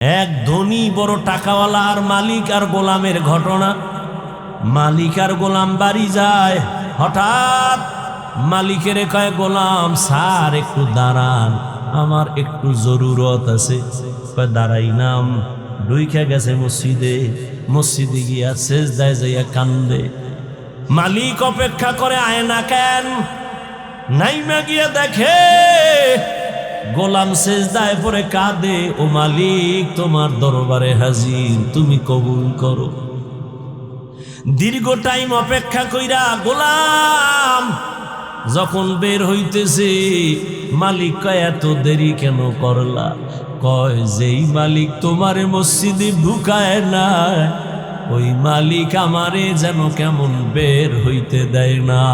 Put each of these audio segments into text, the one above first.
এক ধনী বড় টাকাওয়ালা আর মালিক আর গোলামের ঘটনা। মালিক আর গোলাম বাড়ি যায়, হঠাৎ মালিকের কয়, গোলাম স্যার একটু দাঁড়ান, আমার একটু জরুরত আছে। দাঁড়াই নাম ঢুইকা গেছে মসজিদে, মসজিদে গিয়া সেজদায় যাইয়া কান্দে। মালিক অপেক্ষা করে, আয় না কেন? নাইমা গিয়া দেখে গোলাম সেজদায় পড়ে কাঁদে, ও মালিক তোমার দরবারে হাজির, তুমি কবুল করো। দীর্ঘ টাইম অপেক্ষা কইরা গোলাম যখন বের হইতেছে, মালিক কয়, এত দেরি কেন করলা? কয়, যেই মালিক তোমারে মসজিদে ঢুকায় না, ওই মালিক আমারে যেন কেমন বের হইতে দেয় না।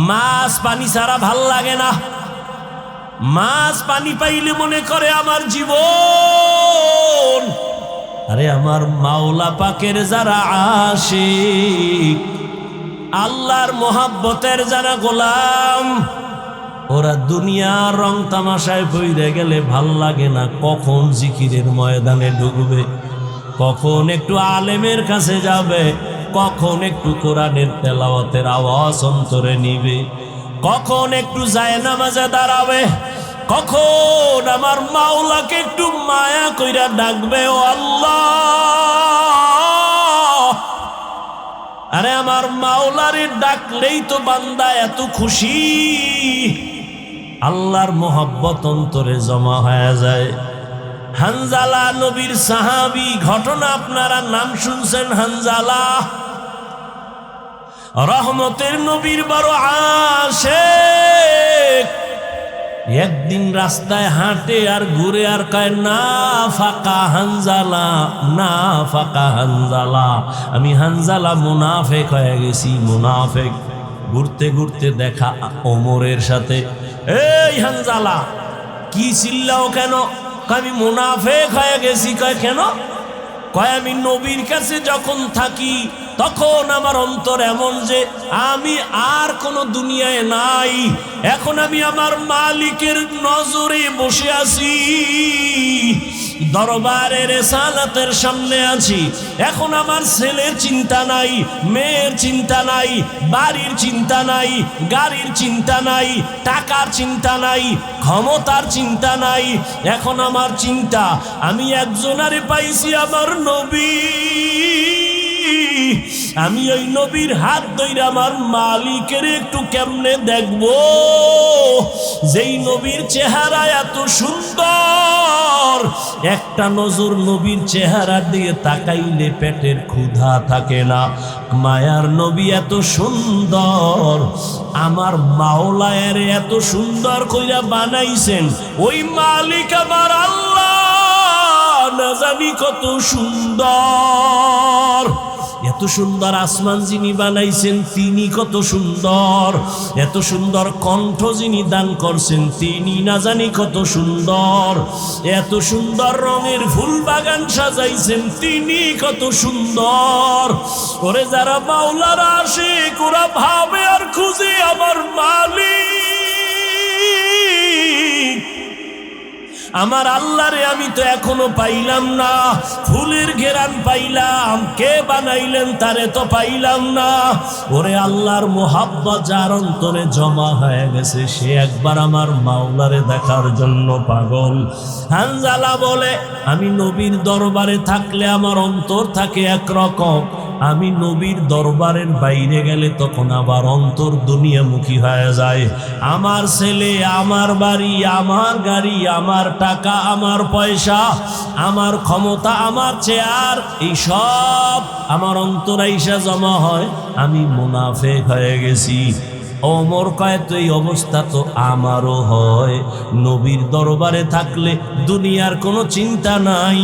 মাছ পানি ছাড়া ভাল লাগে না, মাছ পানি পাইলে মনে করে আমার জীবন। আরে আমার মাওলা পাকের যারা আশিক, আল্লাহর মোহাব্বতের যারা গোলাম, ওরা দুনিয়ার রং তামাশায় বইরে গেলে ভাল লাগে না। কখন জিকিরের ময়দানে ঢুকবে, কখন একটু আলেমের কাছে যাবে, কখন একটু কোরআনের তেলাওয়াতের আওয়াজ অন্তরে নিবে, কখন একটু জায়নামাজে দাঁড়াবে, কখন আমার মাওলাকে একটু মায়া কইরা ডাকবে, ও আল্লাহ। আরে আমার মাওলারে ডাকলেই তো বান্দা এত খুশি, আল্লাহর মোহাব্বত অন্তরে জমা হয়ে যায়। হানজালা নবীর সাহাবী, ঘটনা আপনারা নাম শুনছেন। হানজালা রহমতের নবীর বড় আশিক। একদিন রাস্তায় হাঁটে আর ঘুরে আর কয়, না ফাঁকা হানজালা, না ফাঁকা হানজালা, আমি হানজালা মুনাফেক হয়ে গেছি, মুনাফেক। ঘুরতে ঘুরতে দেখা ওমরের সাথে। এই হানজালা, কি চিল্লাও কেন? আমি মুনাফেক হয়ে গেছি। কয় কেন? কয়, আমি নবীর কাছে যখন থাকি তখন আমার অন্তর এমন যে আমি আর কোনো দুনিয়ায় নাই, এখন আমি আমার মালিকের নজরে বসে আছি, দরবারের রিসালাতের সামনে আছি। এখন আমার ছেলের চিন্তা নাই, মেয়ের চিন্তা নাই, বাড়ির চিন্তা নাই, গাড়ির চিন্তা নাই, টাকার চিন্তা নাই, ক্ষমতার চিন্তা নাই। এখন আমার চিন্তা, আমি একজনারে পাইছি, আমার নবী। আমি ওই নবীর হাত ধইরা আমার মালিকের একটু কেমনে দেখবো, যেই নবীর চেহারা এত সুন্দর, একটা নজর নবীর চেহারার দিকে তাকাইলে পেটের ক্ষুধা থাকে না। মায়ার নবী এত সুন্দর, আমার মাওলায়ের এত সুন্দর কইরা বানাইছেন, ওই মালিক আমার আল্লাহ না জানি কত সুন্দর। এত সুন্দর আসমান যিনি বানাইছেন তিনি কত সুন্দর, এত সুন্দর কণ্ঠ যিনি দান করছেন তিনি না জানি কত সুন্দর, এত সুন্দর রঙের ফুল বাগান সাজাইছেন তিনি কত সুন্দর। ওরে যারা মাওলার আশিক, ওরা ভাবে আর খুঁজে আমার মালিক, আমার আল্লাহরে আমি তো এখনো পাইলাম না। ফুলের ঘেরান পাইলাম, কে বানাইলেন তারে তো পাইলাম না। ওরে আল্লাহর মোহাব্বত যার অন্তরে জমা হয়ে গেছে, সে একবার আমার মাওলারে দেখার জন্য পাগল। হানজালা বলে, আমি নবীর দরবারে থাকলে আমার অন্তর থাকে একরকম, আমি নবীর দরবারের বাইরে গেলে তখন আবার অন্তর দুনিয়ামুখী হয়ে যায়। আমার ছেলে, আমার বাড়ি, আমার গাড়ি, আমার টাকা, আমার পয়সা, আমার ক্ষমতা, আমার চেয়ার, এই সব আমার অন্তর আইসা জমা হয়, আমি মুনাফেক হয়ে গেছি। ওমর কয়, তো এই অবস্থা তো আমারও হয়। নবীর দরবারে থাকলে দুনিয়ার কোনো চিন্তা নাই,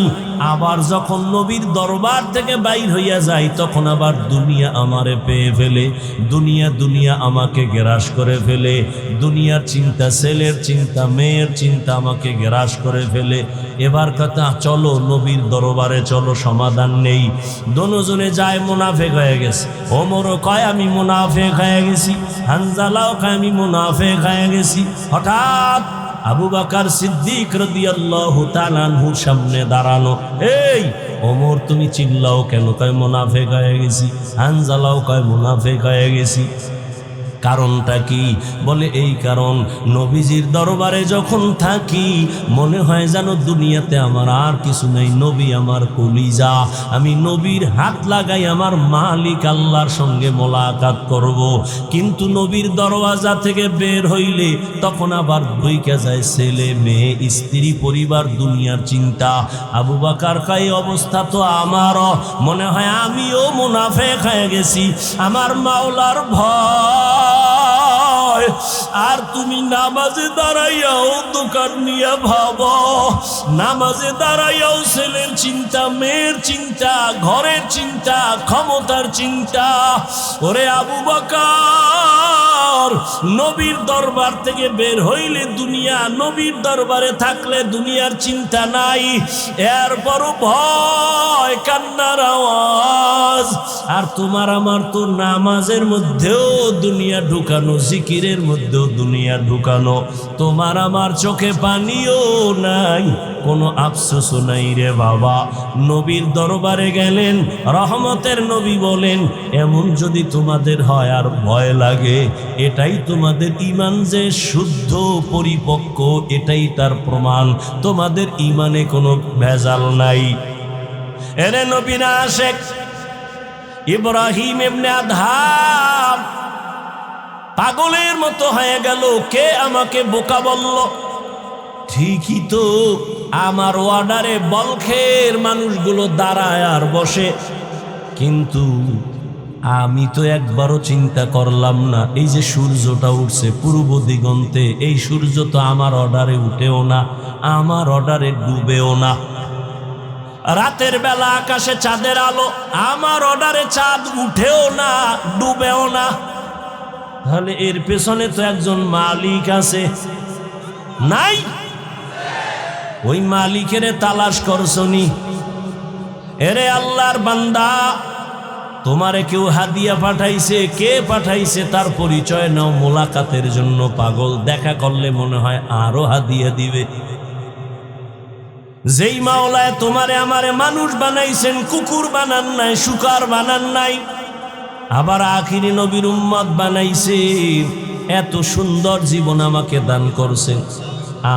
আবার যখন নবীর দরবার থেকে বাইর হইয়া যায় তখন আবার দুনিয়া আমারে পেয়ে ফেলে, দুনিয়া দুনিয়া আমাকে গ্রাস করে ফেলে, দুনিয়ার চিন্তা, ছেলের চিন্তা, মেয়ের চিন্তা আমাকে গ্রাস করে ফেলে। এবার কথা, চলো নবীর দরবারে চলো, সমাধান নেই। দোনোজনে যায়, মুনাফেক হয়ে গেছে। ওমরও কয় আমি মুনাফেক হয়ে গেছি, হানজালাও কয় আমি মুনাফেক হয়ে গেছি। হঠাৎ আবু বকর সিদ্দিক রাদিয়াল্লাহু তাআলা আনহুর সামনে দাঁড়ানো। এই ওমর তুমি চিল্লাও কেন? কয় মুনাফিক হয়ে গেছি। হানজালাও কয় মুনাফিক হয়ে গেছি। কারণটা কি? বলে এই কারণ, নবীজির দরবারে যখন থাকি মনে হয় যেন দুনিয়াতে আমার আর কিছু নেই, নবী আমার কলিজা। আমি নবীর হাত লাগাই আমার মালিক আল্লাহর সঙ্গে মোলাকাত করব। কিন্তু নবীর দরওয়াজা থেকে বের হইলে তখন আবার ঢুইকা যায় ছেলে মেয়ে স্ত্রী পরিবার দুনিয়ার চিন্তা। আবু বকর কয় অবস্থা তো আমারও, মনে হয় আমিও মুনাফিক হয়ে গেছি। আমার মাওলার ভয়। আর তুমি নামাজে দাঁড়াইয়াও দোকান নিয়ে ভাবো, নামাজে দাঁড়াইয়াও ছেলের চিন্তা, মেয়ের চিন্তা, ঘরের চিন্তা, ক্ষমতার চিন্তা। ওরে আবু বকর, নবীর দরবার থেকে বের হইলে দুনিয়া, নবীর দরবারে থাকলে দুনিয়ার চিন্তা নাই। এরপরও ভয়, কান্নার আওয়াজ। আর তোমার আমার তো নামাজের মধ্যেও দুনিয়া ঢুকানো, জিকিরের মধ্যেও দুনিয়া ঢুকানো। তোমার আমার চোখে পানিও নাই, কোনো আফসোসও নাই রে বাবা। নবীর দরবারে গেলেন, রহমতের নবী বলেন এমন যদি তোমাদের হয় আর ভয় লাগে, এটাই তোমাদের ঈমান যে শুদ্ধ পরিপক্ক, এটাই তার প্রমাণ। তোমাদের ঈমানে কোনো ভেজাল নাই। এরে নবী না আশেক ইব্রাহিম ইবনে আদহাম পাগলের মতো হয়ে গেল। কে আমাকে বোকা বলল? ঠিকই তো, আমার ওয়ার্ডারে বলখের মানুষগুলো দাঁড়ায় আর বসে, কিন্তু আমি তো একবারও চিন্তা করলাম না এই যে সূর্যটা উঠছে পূর্ব দিগন্তে, এই সূর্য তো আমার অর্ডারে উঠেও না, আমার অর্ডারে ডুবেও না। রাতের বেলা আকাশে চাঁদের আলো, আমার অর্ডারে চাঁদ উঠেও না, ডুবেও না। তাহলে এর পেছনে তো একজন মালিক আছে, নাই? ওই মালিকের তালাশ করছনি? এরে আল্লাহর বান্দা, তোমারে কেউ হাদিয়া পাঠাইছে, কে পাঠাইছে তার পরিচয় নাও। মোলাকাতের জন্য পাগল, দেখা করলে মনে হয় আরো হাদিয়া দিবে। যেই মাওলায় তোমারে আমারে মানুষ বানাইছেন, কুকুর বানান নাই, শুকার বানান নাই, আবার আখিরি নবীর উম্মত বানাইছে, এত সুন্দর জীবন আমাকে দান করছেন।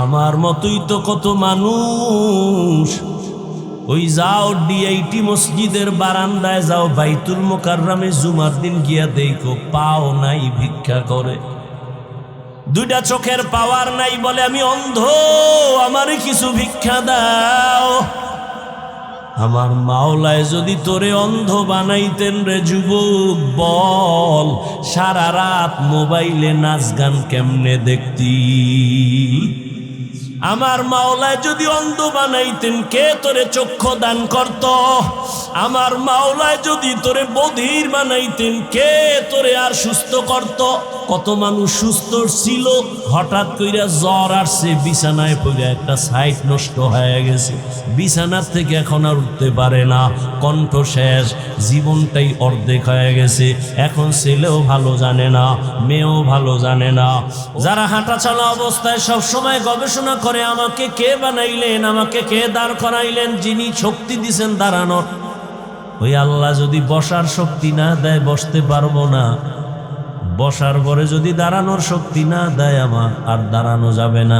আমার মতোই তো কত মানুষ। ওই যাও ডিআইটি মসজিদের বারান্দায় যাও, বাইতুল মোকাররমে জুমার দিন গিয়া দেখো, পাও নাই, ভিক্ষা করে। দুইটা চোখের পাওয়ার নাই, বলে আমি অন্ধ, আমারে কিছু ভিক্ষা দাও। আমার মাওলায় যদি তোরে অন্ধ বানাইতেন রে যুবক, বল সারা রাত মোবাইলে নাচ গান কেমনে দেখতি? আমার মাওলায় যদি অন্ধ বানাইতেন, কে তোরে চক্ষু দান করত? আমার মাওলায় যদি তোরে বধির বানাইতেন, কে তোরে আর সুস্থ করত? কত মানুষ সুস্থ ছিল, হঠাৎ কইরা জ্বর আসছে, বিছানায় পড়ে একটা সাইট নষ্ট হয়ে গেছে, বিছানার থেকে এখন আর উঠতে পারে না, কণ্ঠ শেষ, জীবনটাই অর্ধেক হয়ে গেছে। এখন ছেলেও ভালো জানে না, মেয়েও ভালো জানে না। যারা হাঁটা চলা অবস্থায় সব সময় গবেষণা করে আমাকে কে বানাইলেন, আমাকে কে দাঁড় করাইলেন, যিনি শক্তি দিছেন দাঁড়ানোর, ওই আল্লাহ যদি বসার শক্তি না দেয় বসতে পারবো না, বসার পরে যদি দাঁড়ানোর শক্তি না দেয় আমার আর দাঁড়ানো যাবে না।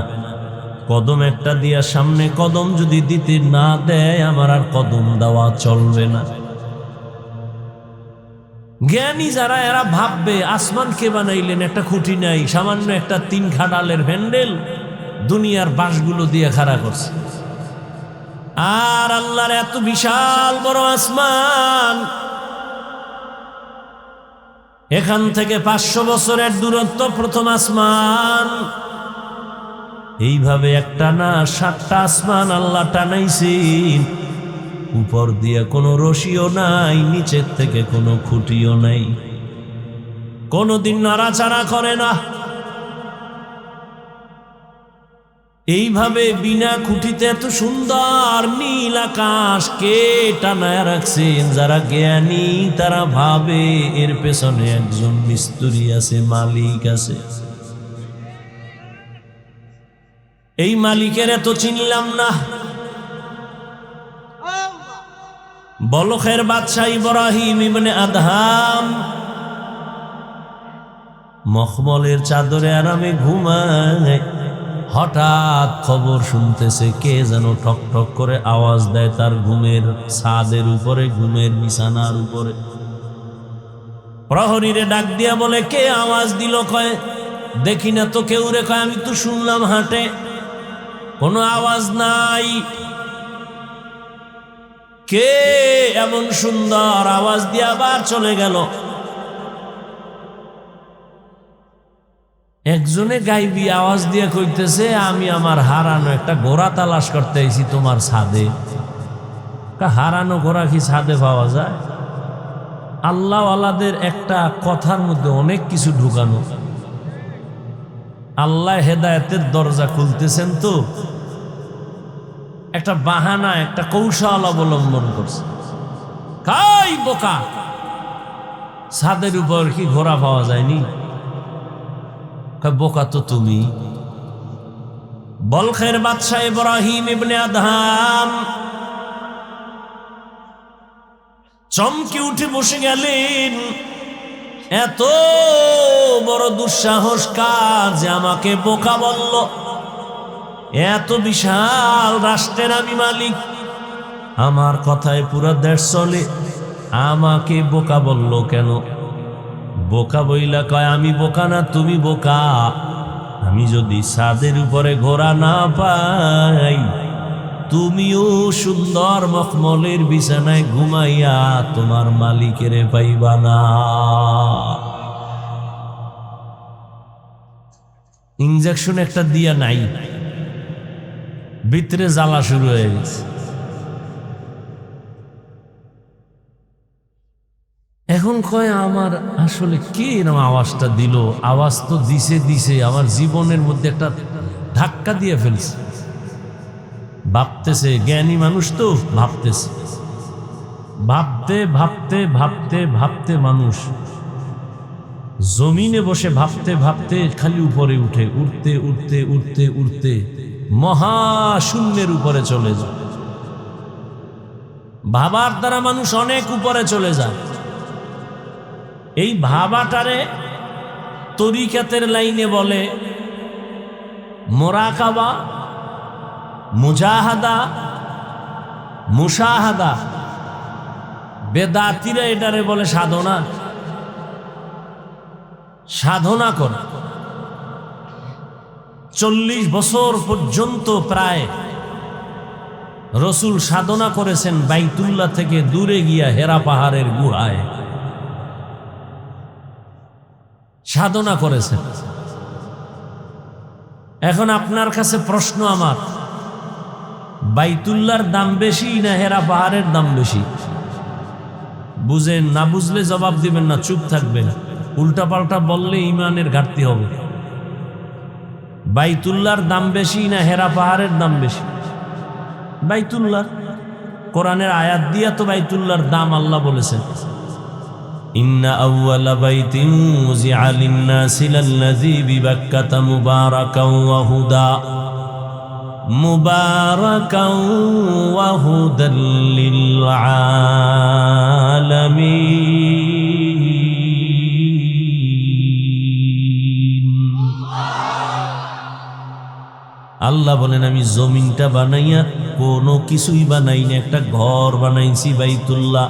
কদম একটা দিয়া সামনে কদম যদি দিতে না দেয় আমার আর কদম দেওয়া চলবে না। জ্ঞানী যারা এরা ভাববে আসমান কে বানাইলেন, একটা খুঁটি নাই, সামান্য একটা 3 খাটালের হ্যান্ডেল দুনিয়ার বাঁশগুলো দিয়ে খাড়া করছে। আর আল্লাহর এত বিশাল বড় আসমান, এখান থেকে 500 বছরের দূরত্ব প্রথম আসমান। এইভাবে একটা না 7টা আসমান আল্লাহ টানাইছেন। উপর দিয়ে কোনো রশিও নাই, নিচের থেকে কোনো খুঁটিও নাই, কোনোদিন নাড়াচাড়া করে না। এইভাবে বিনা খুঁটিতে এত সুন্দর নীল আকাশ কে টানায় রাখছেন? যারা জ্ঞানী তারা ভাবে এর পেছনে একজন মিস্ত্রি আছে, মালিক আছে। এই মালিকের তো চিনলাম না। বলখের বাদশাহ ইব্রাহিম ইবনে আদহাম মখমলের চাদরে আরামে ঘুমায়, হঠাৎ খবর শুনতেছে কে যেন ঠক ঠক করে আওয়াজ দেয় তার ঘুমের ছাদের উপরে, ঘুমের বিছানার উপরে। প্রহরীরে ডাক দিয়া বলে, কে আওয়াজ দিল? কয় দেখি না তো কেউ রে। কয় আমি তো শুনলাম হাটে, কোনো আওয়াজ নাই। কে এমন সুন্দর আওয়াজ দিয়ে আবার চলে গেল? একজনে গাইবি আওয়াজ দিয়ে কইতেছে, আমি আমার হারানো একটা ঘোড়া তালাশ করতে আইছি তোমার ছাদে। হারানো ঘোড়া কি ছাদে পাওয়া যায়? আল্লাহ আল্লাহদের একটা কথার মধ্যে অনেক কিছু ঢুকানো। আল্লাহ হেদায়েতের দরজা খুলতেছেন তো একটা বাহানা, একটা কৌশল অবলম্বন করছে। কাই বোকা, ছাদের উপর কি ঘোড়া পাওয়া যায়নি? বোকা তো তুমি। বলখের বাদশাহ ইব্রাহিম ইবনে আদহাম চমকে উঠে বসে গেলেন। এত বড় দুঃসাহস কার যে আমাকে বোকা বলল? এত বিশাল রাষ্ট্রের আমি মালিক, আমার কথায় পুরো দেশ চলে, আমাকে বোকা বলল কেন? বোকা বইলা কয়, আমি বোকা না, তুমি বোকা। আমি যদি ছাদের উপরে ঘোড়া না পাই, তুমিও সুন্দর মখমলের বিছানায় ঘুমাইয়া তোমার মালিকের পাইবা না। ইনজেকশন একটা দিয়া নাই, ভিতরে জ্বালা শুরু হয়ে গেছে। এখন কয়, আমার আসলে কে এরকম আওয়াজটা দিল? আওয়াজ তো দিছে, আমার জীবনের মধ্যে একটা ধাক্কা দিয়ে ফেলছে। ভাবতেছে, জ্ঞানী মানুষ তো ভাবতেছে, ভাবতে ভাবতে ভাবতে ভাবতে মানুষ জমিনে বসে ভাবতে ভাবতে খালি উপরে উঠে, উঠতে উঠতে উঠতে উঠতে মহাশূন্যের উপরে চলে যায়। ভাবার দ্বারা মানুষ অনেক উপরে চলে যায়। এই ভাবাটারে তরিকাতের লাইনে বলে মোরাকাবা, মুজাহাদা, মুশাহাদা। বেদাতিরা এটারে বলে সাধনা। সাধনা কর 40 বছর পর্যন্ত প্রায় রসুল সাধনা করেছেন বাইতুল্লাহ থেকে দূরে গিয়া হেরা পাহাড়ের গুহায় সাধনা করেছেন। এখন আপনার কাছে প্রশ্ন আমার, বাইতুল্লাহর দাম বেশি না হেরা পাহাড়ের দাম বেশি? বুঝেন না, বুঝলে জবাব দিবেন না, চুপ থাকবেন। উল্টা পাল্টা বললে ইমানের ঘাটতি হবে। বাইতুল্লাহর দাম বেশি না হেরা পাহাড়ের দাম বেশি? বাইতুল্লাহ। কোরআনের আয়াত দিয়া তো বাইতুল্লাহর দাম আল্লাহ বলেছেন, ইন্না আউয়ালা বাইতিন উযিআ লিন-নাসি লাল্লাযী বিবাক্কাতা মুবারাকাও ওয়া হুদা মুবারাকাও ওয়া হুদাল লিল আলামিন। আল্লাহ বলেন, আমি জমিনটা বানাইয়া কোনো কিছুই বানাই না, একটা ঘর বানাইছি বাইতুল্লাহ।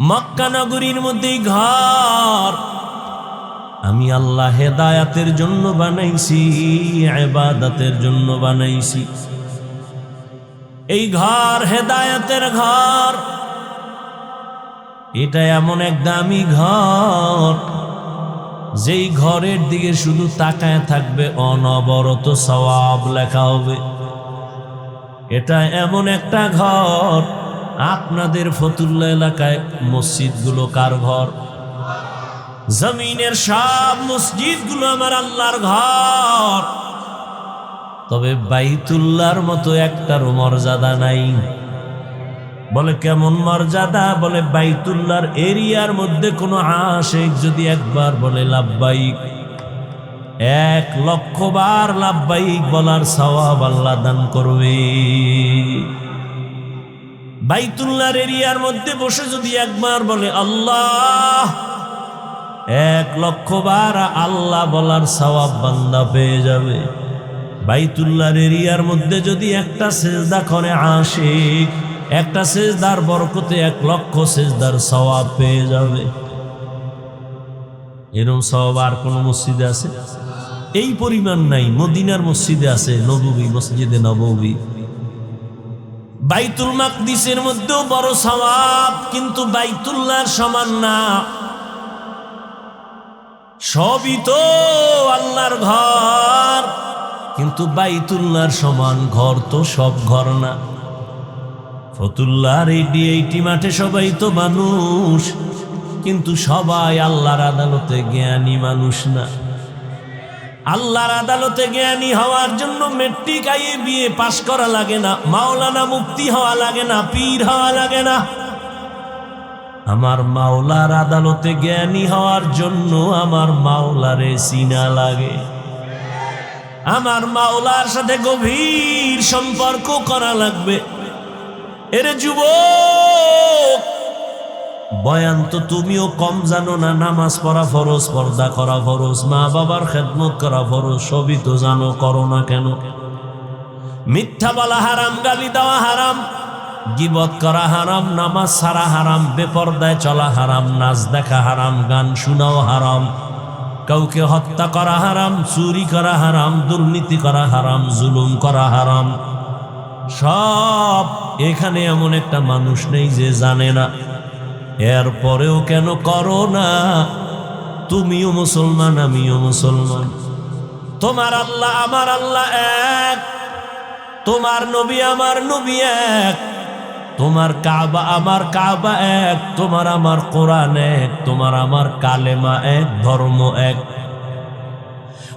মক্কা নগরীর মধ্যে ঘর আমি আল্লাহ হেদায়াতের জন্য বানাইছি, ইবাদতের জন্য বানাইছি। এই ঘর হেদায়াতের ঘর, এটা এমন এক দামি ঘর যেই ঘরের দিকে শুধু তাকায় থাকবে অনবরত সওয়াব লেখা হবে। এটা এমন একটা ঘর, আপনাদের ফতুল্লা এলাকায় মসজিদগুলো কার ঘর? জমিনের সব মসজিদগুলো আমার আল্লাহর ঘর, তবে বাইতুল্লাহর মতো একটারও মর্যাদা নাই। বলে কেমন মর্যাদা? বলে বাইতুল্লাহর এরিয়ার মধ্যে কোনো আশিক যদি একবার বলে লাব্বাইক, 1,00,000 বার লাব্বাইক বলার সওয়াব আল্লাহ দান করবে। বাইতুল্লাহর এরিয়ার মধ্যে বসে যদি একবার বলে আল্লাহ, 1,00,000 বার আল্লাহ বলার সওয়াব বান্দা পেয়ে যাবে। বাইতুল্লাহর এরিয়ার মধ্যে যদি একটা সেজদা করে আশিক, একটা সেজদার বরকতে 1,00,000 সেজদার সওয়াব পেয়ে যাবে। এরকম সওয়াব আর কোন মসজিদে আছে? এই পরিমাণ নাই। মদিনার মসজিদে আছে, নববী, মসজিদে নববী। বাইতুল মাকদিসের মধ্যেও বড় সওয়াব, কিন্তু বাইতুল্লাহর সমান না। সবই তো আল্লাহর ঘর, কিন্তু বাইতুল্লাহর সমান ঘর তো সব ঘর না। ফতুল্লাহর এই মাঠে সবাই তো মানুষ, কিন্তু সবাই আল্লাহর আদালতে জ্ঞানী মানুষ না। আল্লাহর আদালতে জ্ঞানী হওয়ার জন্য মেট্রিক বিএ পাশ করা লাগে না, মাওলানা মুফতি হওয়া লাগে না, পীর হওয়া লাগে না। আমার মাওলার আদালতে জ্ঞানী হওয়ার জন্য আমার মাওলারে চিনা লাগে। আমার মাওলার সাথে গভীর সম্পর্ক করা লাগবে। এরে যুবক, বয়ান তো তুমিও কম জানো না। নামাজ পড়া ফরজ, পর্দা করা ফরজ, মা বাবার খেদমত করা ফরজ, সবই তো জানো, করো না কেন? মিথ্যা বলা হারাম, গালি দেওয়া হারাম, গীবত করা হারাম, নামাজ ছাড়া হারাম, বেপরদায় চলা হারাম, নাচ দেখা হারাম, গান শোনাও হারাম, কাউকে হত্যা করা হারাম, চুরি করা হারাম, দুর্নীতি করা হারাম, জুলুম করা হারাম। সব এখানে এমন একটা মানুষ নেই যে জানে না। এরপরেও কেন করো না? তুমিও মুসলমান, আমিও মুসলমান। তোমার আল্লাহ আমার আল্লাহ এক, তোমার নবী আমার নবী এক, তোমার কাবা আমার কাবা এক, তোমার আমার কোরআন এক, তোমার আমার কালেমা এক, ধর্ম এক।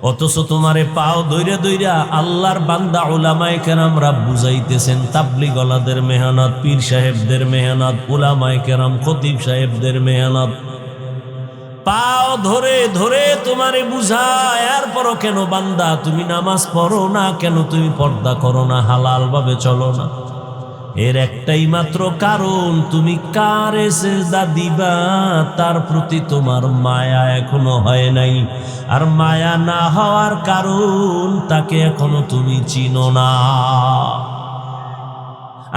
অথচ তোমারে পাও দইরা দইরা আল্লাহর বান্দা উলামায়ে কেরামরা বুঝাইতেছেন। তাবলীগ ওয়ালাদের মেহনত, পীর সাহেবদের মেহনত, উলামায়ে কেরাম, খতিব সাহেবদের মেহনত, পাও ধরে ধরে তোমারে বুঝায়। এরপরও কেন বান্দা তুমি নামাজ পড়ো না? কেন তুমি পর্দা করো না? হালাল ভাবে চলো না? এর একটাই মাত্র কারণ, তুমি কারে সিজদা দিবা তার প্রতি তোমার মায়া এখনো হয় নাই। আর মায়া না হওয়ার কারণ, তাকে এখনো তুমি চিনো না।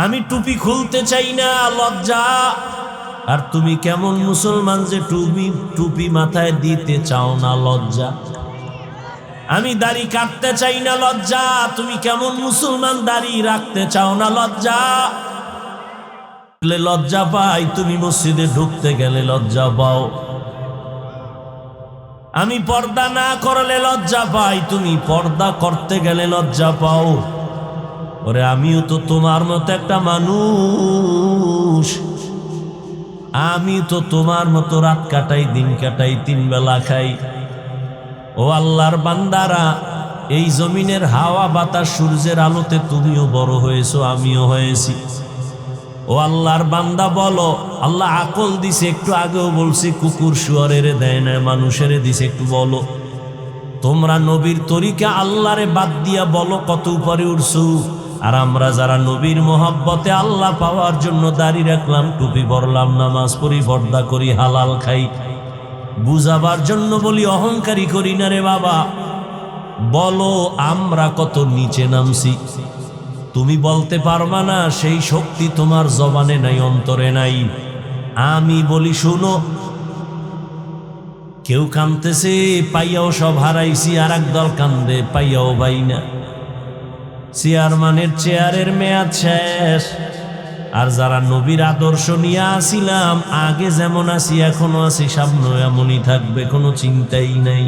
আমি টুপি খুলতে চাই না, লজ্জা। আর তুমি কেমন মুসলমান যে টুপি মাথায় দিতে চাও না, লজ্জা। আমি দাড়ি কাটতে চাই না, লজ্জা। তুমি কেমন মুসলমান দাড়ি রাখতে চাও না, লজ্জা। লজ্জা পাই, তুমি মসজিদে ঢুকতে গেলে লজ্জা পাও। আমি পর্দা না করলে লজ্জা পাই, তুমি পর্দা করতে গেলে লজ্জা পাও। ওরে আমিও তো তোমার মতো একটা মানুষ, আমি তো তোমার মতো রাত কাটাই, দিন কাটাই, 3 বেলা খাই। ও আল্লাহর বান্দারা, এই জমিনের হাওয়া বাতাস সূর্যের আলোতে তুমিও বড় হয়েছো, আমিও হয়েছি। ও আল্লাহর বান্দা বলো, আল্লাহ আকল দিছে, একটু আগেও বলছি কুকুর শুয়ারের দেয় না, মানুষের দিছে। একটু বলো, তোমরা নবীর তরিকা আল্লাহরে বাদ দিয়া বলো কত উপরে উঠছো। আর আমরা যারা নবীর মোহাব্বতে আল্লাহ পাওয়ার জন্য দাড়ি রাখলাম, টুপি পরলাম, নামাজ পড়ি, পর্দা করি, হালাল খাই, বুঝাবার জন্য বলি, অহংকারী করি না রে বাবা। বলো আমরা কত নিচে নামছি। তুমি বলতে পারবা না, সেই শক্তি তোমার জবানে নাই, অন্তরে নাই। আমি বলি শুনো, কেউ কাঁদতেছে পাইয়াও সব হারাইছি, আর একদল কান্দে পাইয়াও পাই না। চেয়ারম্যানের চেয়ারের মেয়াদ শেষ। আর যারা নবীর আদর্শ নিয়ে আসিলাম, আগে যেমন আছি এখনো আছি, সামনে এমনই থাকবে, কোনো চিন্তাই নাই।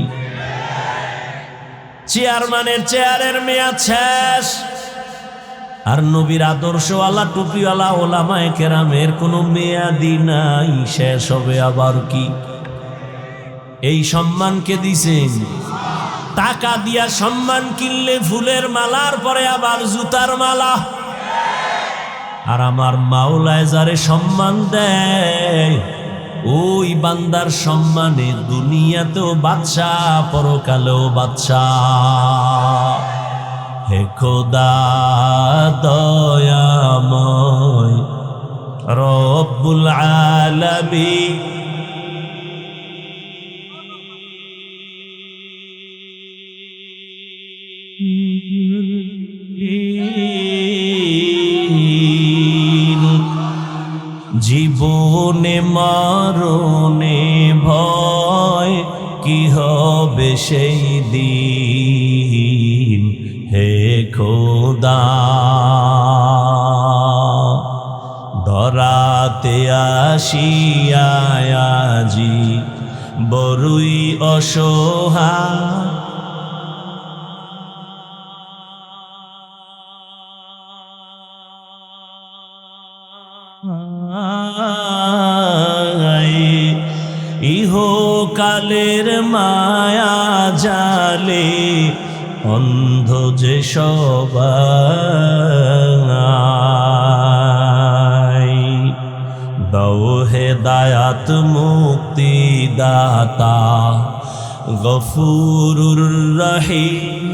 চেয়ারম্যানের চেয়ারের মেয়াদ শেষ। আর নবীর আদর্শওয়ালা, টুপিওয়ালা ওলামায়ে কেরামের কোনো মেয়াদি নাই, শেষ হবে আবার কি। এই সম্মানকে দিছেন, টাকা দিয়া সম্মান কিনলে ফুলের মালার পরে আবার জুতার মালা। আর আমার মাওলায় যারে সম্মান দেয়, ওই বান্দার সম্মানে দুনিয়াতেও বাদশাহ, পরকালেও বাদশাহ। হে খোদা দয়াময় রব্বুল আলামিন, জীবনে মরণে ভয় কি হবে সেই দিন। হে খোদা ধরাতে আসিয়া আজি বড়ই অসহায়, ইহকালের মায়া জালে অন্ধ যে সবাই। দাও হেদায়াত মুক্তি দাতা গফুরুর রহিম।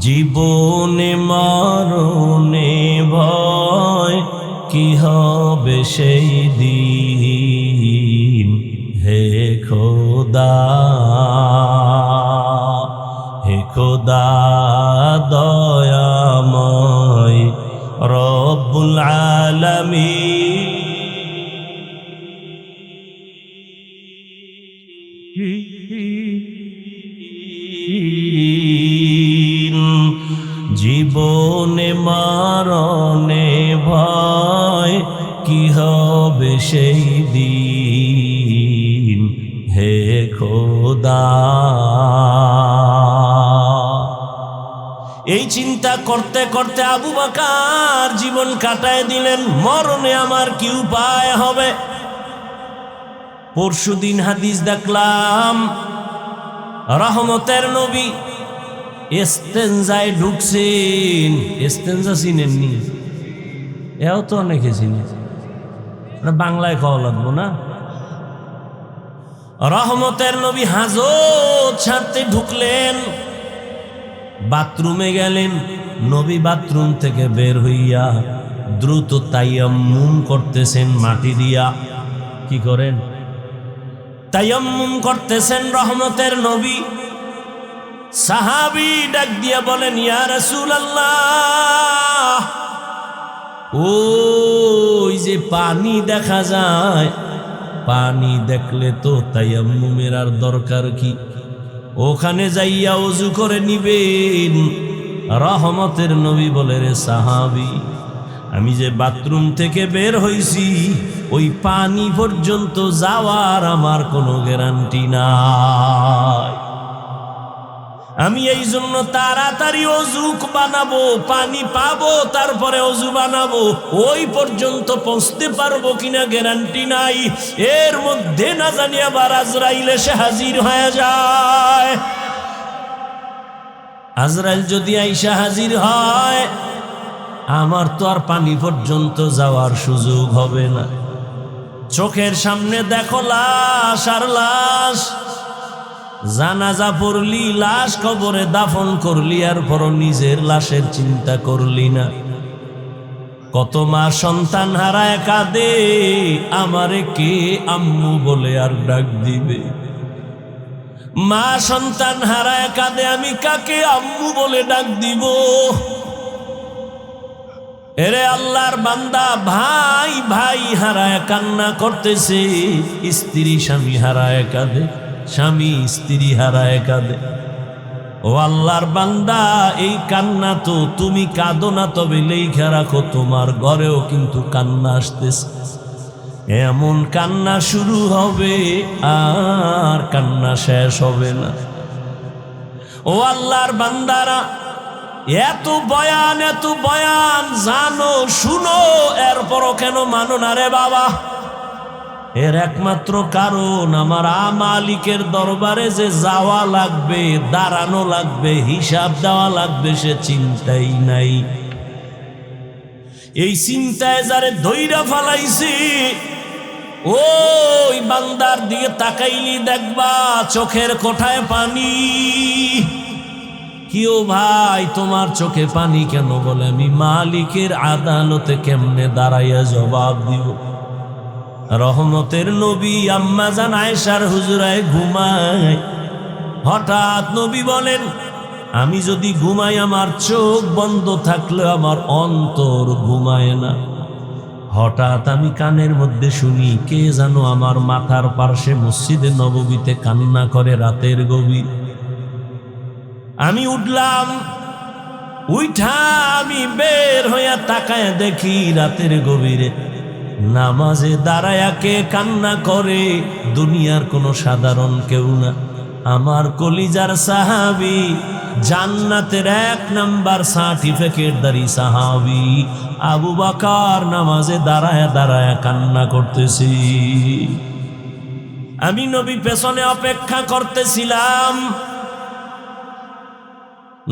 জীবনে মরণে ভয় কি হবে সেই দিন। হে খোদা, হে খোদা দয়াময় রব্বুল আলামিন, জীবনে মরণে ভয় কি হবে সেই দিন। হে খোদা, এই চিন্তা করতে করতে আবু বকর জীবন কাটায় দিলেন। মরণে আমার কি উপায় হবে? পরশুদিন হাদিস দেখলাম, রহমতের নবী ইস্তেনজায় ঢুকছেন। ইস্তেনজা চিনেননি? এও তো অনেকে চিনে, বাংলায় খাওয়া লাগবো না। রহমতের নবী হাজত ছাড়তে ঢুকলেন, বাথরুমে গেলেন। নবী বাথরুম থেকে বের হইয়া দ্রুত তায়াম্মুম করতেছেন মাটি দিয়া। কি করেন? তায়াম্মুম করতেছেন রহমতের নবী। সাহাবী ডাক দিয়া বলেন, ইয়া রাসূলুল্লাহ, ওই যে পানি দেখা যায়, পানি দেখলে তো তায়াম্মুমের আর দরকার কি? ওখানে যাইয়া ওযু করে নিবেন। রহমতের নবী বলে, রে সাহাবী, আমি যে বাথরুম থেকে বের হইছি, ওই পানি পর্যন্ত যাওয়ার আমার কোনো গ্যারান্টি নাই। আমি এই জন্য তাড়াতাড়ি অজু বানাবো, পানি পাবো, তারপরে অজু বানাবো। ওই পর্যন্ত পৌঁছতে পারবো কিনা গ্যারান্টি নাই। এর মধ্যে না জানি আবার আজরাইল এসে হাজির হয়ে যায়। আজরাইল যদি আইসা হাজির হয়, আমার তো আর পানি পর্যন্ত যাওয়ার সুযোগ হবে না। চোখের সামনে দেখো লাশ আর লাশ। জানাজা পড়লি, লাশ কবরে দাফন করলি, আর পর নিজের লাশের চিন্তা করলি না। কত মা সন্তান হারায় কাঁদে, আমারে কে আম্মু বলে আর ডাক দিবে? মা সন্তান হারায় কাঁদে, আমি কাকে আম্মু বলে ডাক দিব? এরে আল্লাহর বান্দা, ভাই ভাই হারায় কান্না করতেছে, স্ত্রী স্বামী হারায় কাঁদে, স্বামী স্ত্রী হারায় কাঁদে। ও আল্লাহর বান্দা, এই কান্না তো তুমি কাঁদো না, তবে লেখা রাখো তোমার ঘরেও কিন্তু কান্না আসতেছে। এমন কান্না শুরু হবে, আর কান্না শেষ হবে না। ও আল্লাহর বান্দারা, এত বয়ান জানো, শুনো, এরপরও কেন মানো না রে বাবা? এর একমাত্র কারণ আমার মালিকের দরবারে যে যাওয়া লাগবে, দাঁড়ানো লাগবে, হিসাব দেওয়া লাগবে, সে চিন্তাই নাই। এই চিন্তায় যারে ধইরা ফালাইছি, ওই বান্দার দিকে তাকাইলি দেখবা চোখের কোঠায় পানি। কিও ভাই, তোমার চোখে পানি কেন? বলে আমি মালিকের আদালতে কেমনে দাঁড়াইয়া জবাব দিব। রহমতের নবী আম্মা জান আয়েশার হুজরায় ঘুমায়। হঠাৎ নবী বলেন, আমি যদি ঘুমাই আমার চোখ বন্ধ থাকলে আমার অন্তর ঘুমায় না। হঠাৎ আমি কানের মধ্যে শুনি কে জানো আমার মাথার পার্শ্বে মসজিদে নববীতে কান্না করে রাতের গভীর। আমি উঠলাম, উঠা আমি বের হইয়া তাকায় দেখি রাতের গভীরে নামাজে দাঁড়ায়া কে কান্না করে। দুনিয়ার কোনো সাধারণ কেউ না, আমার কলিজার সাহাবী, জান্নাতের 1 নাম্বার সার্টিফিকেটধারী সাহাবী আবু বকর নামাজে দাঁড়ায়া দাঁড়ায়া কান্না করতেছি। আমি নবী পেছনে অপেক্ষা করতেছিলাম।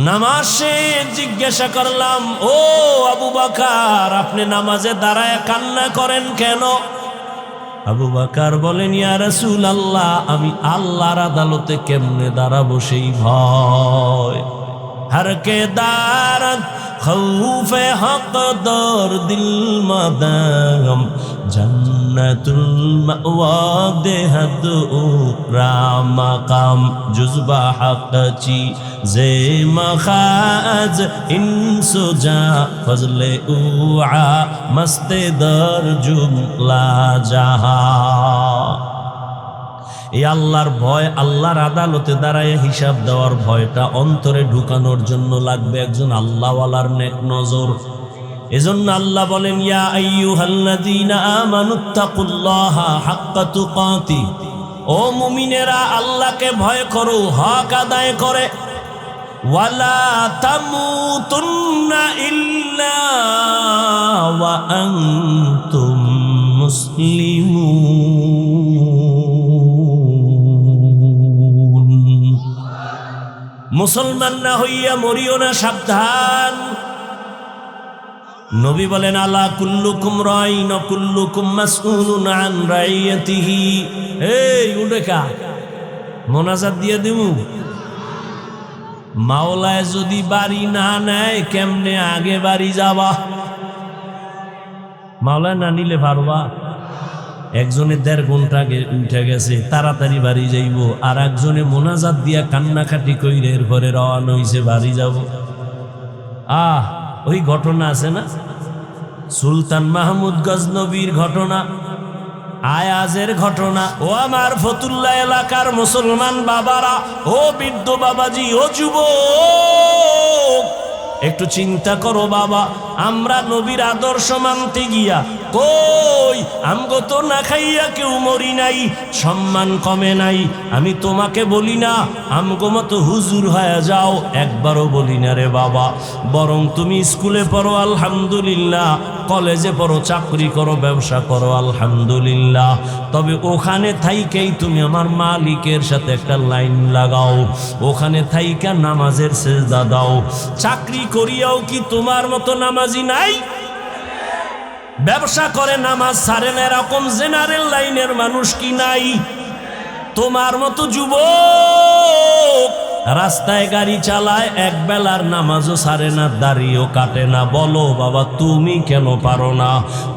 নামাজ শেষে জিজ্ঞাসা করলাম, ও আবু বকর, আপনি নামাজে দাঁড়ায় কান্না করেন কেন? আবু বকর বলেন, ইয়া রাসূলুল্লাহ, আমি আল্লাহর আদালতে কেমনে দাঁড়াবো সেই ভয়। हर के दारत खौफ हक दर दिल मदाम जन्नतुल मअवा देहद राम मकाम जुज़बा हक़ची जे मखाज इंसुजा फजले उआ मस्ते दर जुमला जहा। এই আল্লাহর ভয়, আল্লাহর আদালতে দাঁড়ায় হিসাব দেওয়ার ভয়টা অন্তরে ঢুকানোর জন্য লাগবে একজন আল্লাহওয়ালার নেক নজর। এজন্য আল্লাহ বলেন, ইয়া আইয়ুহাল্লাযীনা আমানুত্তাকুল্লাহা হাক্কা তুকাতি, ও মুমিনেরা আল্লাহকে ভয় করো হক আদায় করে। ওয়ালা তামুতুন্না ইল্লা ওয়া আনতুম মুসলিমুন। মুসলমান না হইয়া মরিও না, সাবধান। নবী বলেন, আলা কুল্লুকুম রাইন ওয়া কুল্লুকুম মাসউলুন আন রাইয়াতিহি। এই উডেকা মোনাজাত দিয়ে দিমু। মাওলায় যদি বাড়ি না নেয় কেমনে আগে বাড়ি যাবা? মাওলায় না নিলে পারবা? একজনে 1.5 ঘন্টা উঠে গেছে, তাড়াতাড়ি বাড়ি যাইব, আর একজনে মোনাজাত দিয়া কান্নাকাটি কইরে এরপরে রওনা হইছে বাড়ি যাব। ওই ঘটনা আছে না, সুলতান মাহমুদ গজনবীর ঘটনা, আয়াজের ঘটনা। ও আমার ফতুল্লাহ এলাকার মুসলমান বাবারা, ও বৃদ্ধ বাবাজি, ও যুবক, একটু চিন্তা করো বাবা। আমরা নবীর আদর্শ মানতে গিয়া কই আমগো তো না খাইয়া কেউ মরি নাই, সম্মান কমে নাই। আমি তোমাকে বলি না আমগো মতো হুজুর হয়ে যাও, একবারও বলি না রে বাবা। বরং তুমি স্কুলে পড়ো আলহামদুলিল্লাহ, কলেজে পড়ো, চাকরি করো, ব্যবসা করো আলহামদুলিল্লাহ, তবে ওখানে থাইকেই তুমি আমার মালিকের সাথে একটা লাইন লাগাও, ওখানে থাইকা নামাজের সেজদা দাও। চাকরি করিয়াও কি তোমার মতো নামাজি নাই? ব্যবসা করে নামাজ ছাড়ে না এরকম জেনারেল লাইনের মানুষ কি নাই? তোমার মতো যুবক রাস্তায় গাড়ি চালায়, এক বেলার নামাজও ছাড়ে না, দাড়িও কাটে না। বলো বাবা, তুমি কেন পারো না?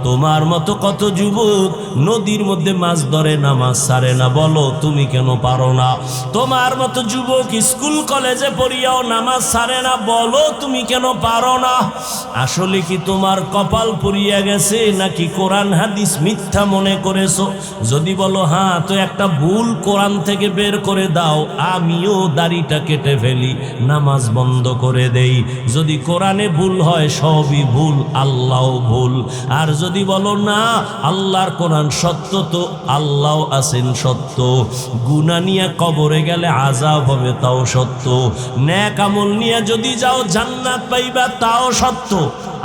তোমার মতো কত যুবক নদীর মধ্যে মাছ ধরে, নামাজ ছাড়ে না, বলো তুমি কেন পারো না? তোমার মতো যুবক স্কুল কলেজে পড়িয়াও নামাজ ছাড়ে না, বলো তুমি কেন পারো না? আসলে কি তোমার কপাল পুড়িয়া গেছে, নাকি কোরআন হাদিস মিথ্যা মনে করেছো? যদি বলো হ্যাঁ, তো একটা ভুল কোরআন থেকে বের করে দাও, আমিও দাড়িটা কেটে ফেলি, নামাজ বন্ধ করে দেই। যদি কোরআনে ভুল হয় সবই ভুল, আল্লাহও ভুল। আর যদি বলো না আল্লাহর কোরআন সত্য, তো আল্লাহ আছেন সত্য। গুনাহ নিয়ে কবরে গেলে আযাব হবে, তাও সত্য। নেক আমল নিয়ে যদি যাও জান্নাত পাইবা, তাও সত্য।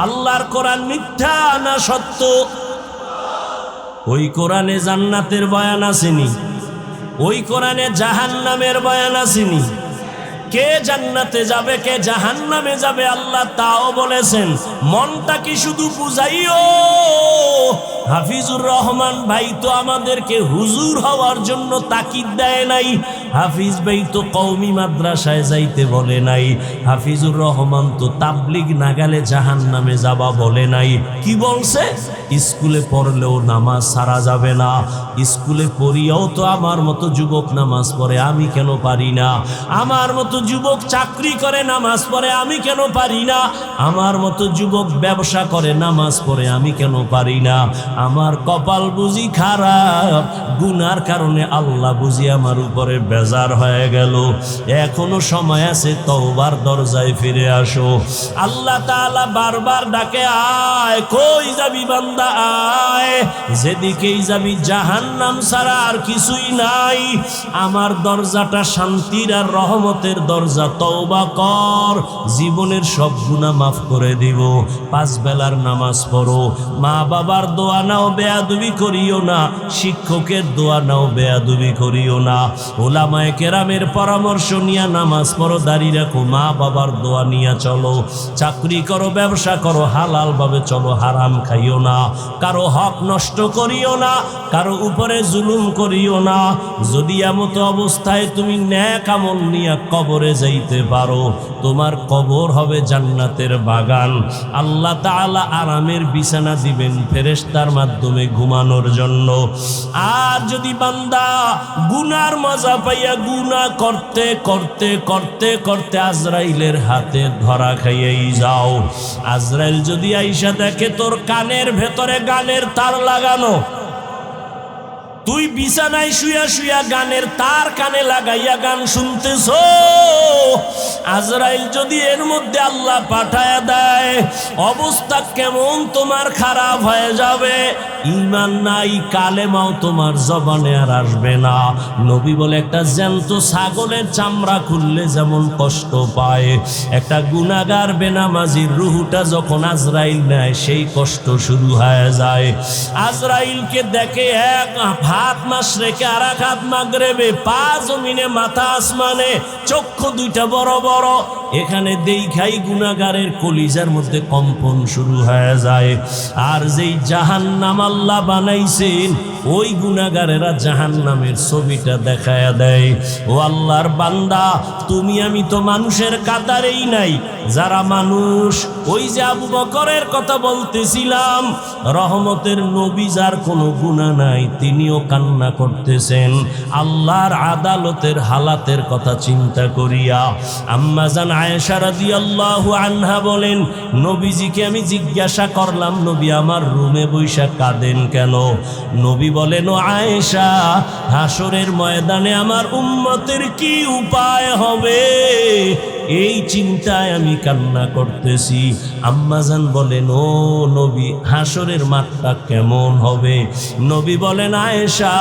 আল্লাহর কোরআন মিথ্যা না সত্য? ওই কোরআনে জান্নাতের বয়ান আসেনি? ওই কোরআনে জাহান্নামের বয়ান আসেনি? কে জান্নাতে যাবে কে জাহান্নামে যাবে আল্লাহ তাও বলেছেন। মনটা কি শুধু বুঝাইও? হাফিজুর রহমান ভাই তো আমাদেরকে হুজুর হওয়ার জন্য তাকিদ দেয় নাই। হাফিজ ভাই তো কওমি মাদ্রাসায় যাইতে বলে নাই। হাফিজুর রহমান তো তাবলিগ না গেলে জাহান্নামে যাবা বলে নাই। কি বলছে? স্কুলে পড়লেও নামাজ সারা যাবে না। স্কুলে পড়িয়াও তো আমার মতো যুবক নামাজ পড়ে, আমি কেন পারি না? আমার মতো যুবক চাকরি করে নামাজ পড়ে, আমি কেন পারি না? আমার মতো যুবক ব্যবসা করে নামাজ পড়ে, আমি কেন পারি না? আমার কপাল বুঝি খারাপ, গুনার কারণে আল্লাহ বুঝি আমার উপরে বেজার হয়ে গেল। এখনো সময় আছে, তওবার দরজায় ফিরে আসো। আল্লাহ তাআলা বারবার ডাকে, আয়, কই যাবি বান্দা আয়। যেদিকেই যাবি জাহান্নাম ছাড়া আর কিছুই নাই। আমার দরজাটা শান্তির আর রহমতের দরজা, তওবা কর, জীবনের সব গুনাহ মাফ করে দিব। 5 বেলার নামাজ পড়ো, মা বাবার দোয়া নাও, বেয়াদবি করিও না। শিক্ষকের দোয়া নাও, বেয়াদবি করিও না। ওলামায়ে কেরামের পরামর্শ নিয়ে নামাজ পড়ো, দাড়ি রাখো, মা বাবার দোয়া নিয়ে চলো। চাকরি করো, ব্যবসা করো, হালাল ভাবে চলো, হারাম খাইও না। কারো হক নষ্ট করিও না, কারো উপরে জুলুম করিও না। যদি এমত অবস্থায় তুমি নেক আমল নিয়ে কবরে যাইতে পারো, তোমার কবর হবে জান্নাতের বাগান। আল্লাহ তাআলা আরামের বিছানা দিবেন ফেরেশতার মাধ্যমে ঘুমানোর জন্য। আর যদি বান্দা গুনার মজা পাইয়া গুনাহ করতে করতে করতে করতে আজরাইলের হাতে ধরা খাইয়াই যাও, আজরাইল যদি আইসা দেখে তোর কানের ভেতরে গানের তার লাগানো, তুই বিছানায় শুয়া শুয়া গানের তার কানে লাগাইয়া গান শুনতেছ, আজরাইল যদি এর মধ্যে আল্লাহ পাঠায়া দেয়, অবস্থা কেমন তোমার খারাপ হয়ে যাবে। ঈমান নাই, কালেমাও তোমার জবানে আর আসবে না। নবী বলে, একটা জ্যান্ত ছাগলের চামড়া খুললে যেমন কষ্ট পায়, একটা গুনাহগার বেনামাজির রুহুটা যখন আজরাইল নেয়, সেই কষ্ট শুরু হয়ে যায়। আজরাইলকে দেখে এক হাত মাশরিকে আর এক হাত মাগরিবে, পা জমিনে মাথা আসমানে, চক্ষু দুইটা বড় বড়। এখানে দেখাই গুনাহগারের কলিজার মধ্যে কম্পন শুরু হয়ে যায়। আর যেই জাহান্নাম আল্লাহ বানাইছেন, ওই গুনাহগারেরা জাহান্নামের ছবিটা দেখায়া দেয়। ও আল্লাহর বান্দা, তুমি আমি তো মানুষের কাতারেই নাই। যারা মানুষ, ওই যে আবু বকরের কথা বলতেছিলাম, রহমতের নবী, যার কোনো গুনাহ নাই, তিনিও কান্না করতেছেন আল্লাহর আদালতের হালাতের কথা চিন্তা করিয়া। আম্মা জান আয়েশা রাদিয়াল্লাহু আনহা বলেন, নবীজিকে আমি জিজ্ঞাসা করলাম, নবী আমার রুমে বৈশা কাঁদেন কেন? নবী বলেন, ও আয়েশা, হাসরের ময়দানে আমার উম্মতের কি উপায় হবে, এই চিন্তায় আমি কান্না করতেছি। আম্মাজান বলেন, ও নবী, হাসরের মাঠটা কেমন হবে? নবী বলেন, আয়েশা,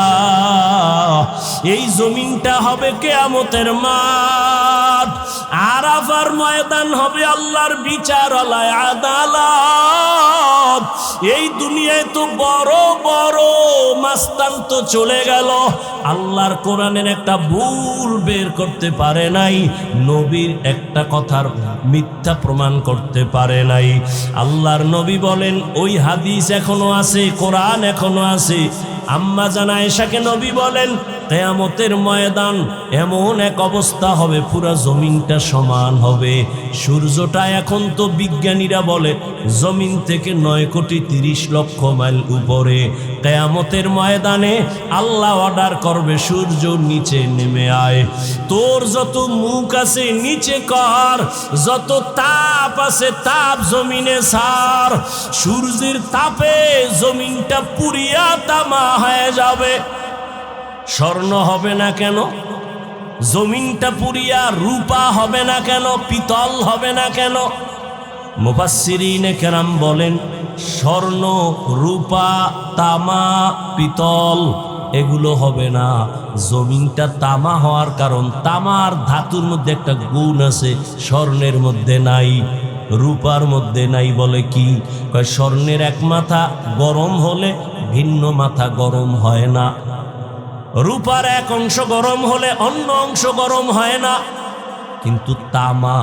এই জমিনটা হবে কিয়ামতের মাঠ, আরাফার ময়দান হবে আল্লাহর বিচারালয়, আদালত। এই দুনিয়ায় তো বড় বড় মাস্তান তো চলে গেল, আল্লাহর কোরআনের একটা ভুল বের করতে পারে নাই, নবীর একটা কথার মিথ্যা প্রমাণ করতে পারে নাই। আল্লাহর নবী বলেন, ওই হাদিস এখনো আছে, কোরআন এখনো আছে। আম্মা জান আয়েশাকে নবী বলেন, কিয়ামতের ময়দান এমন এক অবস্থা হবে, পুরা জমিনটা সমান হবে। সূর্যটা এখন তো বিজ্ঞানীরা বলে জমিন থেকে 9,30,00,000 মাইল উপরে। কিয়ামতের ময়দানে আল্লাহ অর্ডার করবে, সূর্য নিচে নেমে আয়, তোর যত মুখ আছে নিচে কর, যত তাপ আছে তাপ জমিনে ছাড়। সূর্যের তাপে জমিনটা পুড়িয়া তামা হয়ে যাবে। স্বর্ণ হবে না কেন? জমিনটা পুরিয়া রূপা হবে না কেন? পিতল হবে না কেন? মুফাসসিরিনে কেরাম বলেন, স্বর্ণ, রূপা, তামা, পিতল এগুলো হবে না। জমিনটা তামা হওয়ার কারণ, তামার ধাতুর মধ্যে একটা গুণ আছে, স্বর্ণের মধ্যে নাই। রূপার মধ্যে নাই। বলে কি? কয় স্বর্ণের এক মাথা গরম হলে ভিন্ন মাথা গরম হয় না, রূপার এক অংশ গরম হলে অন্য অংশ গরম হয় না। কিন্তু তামা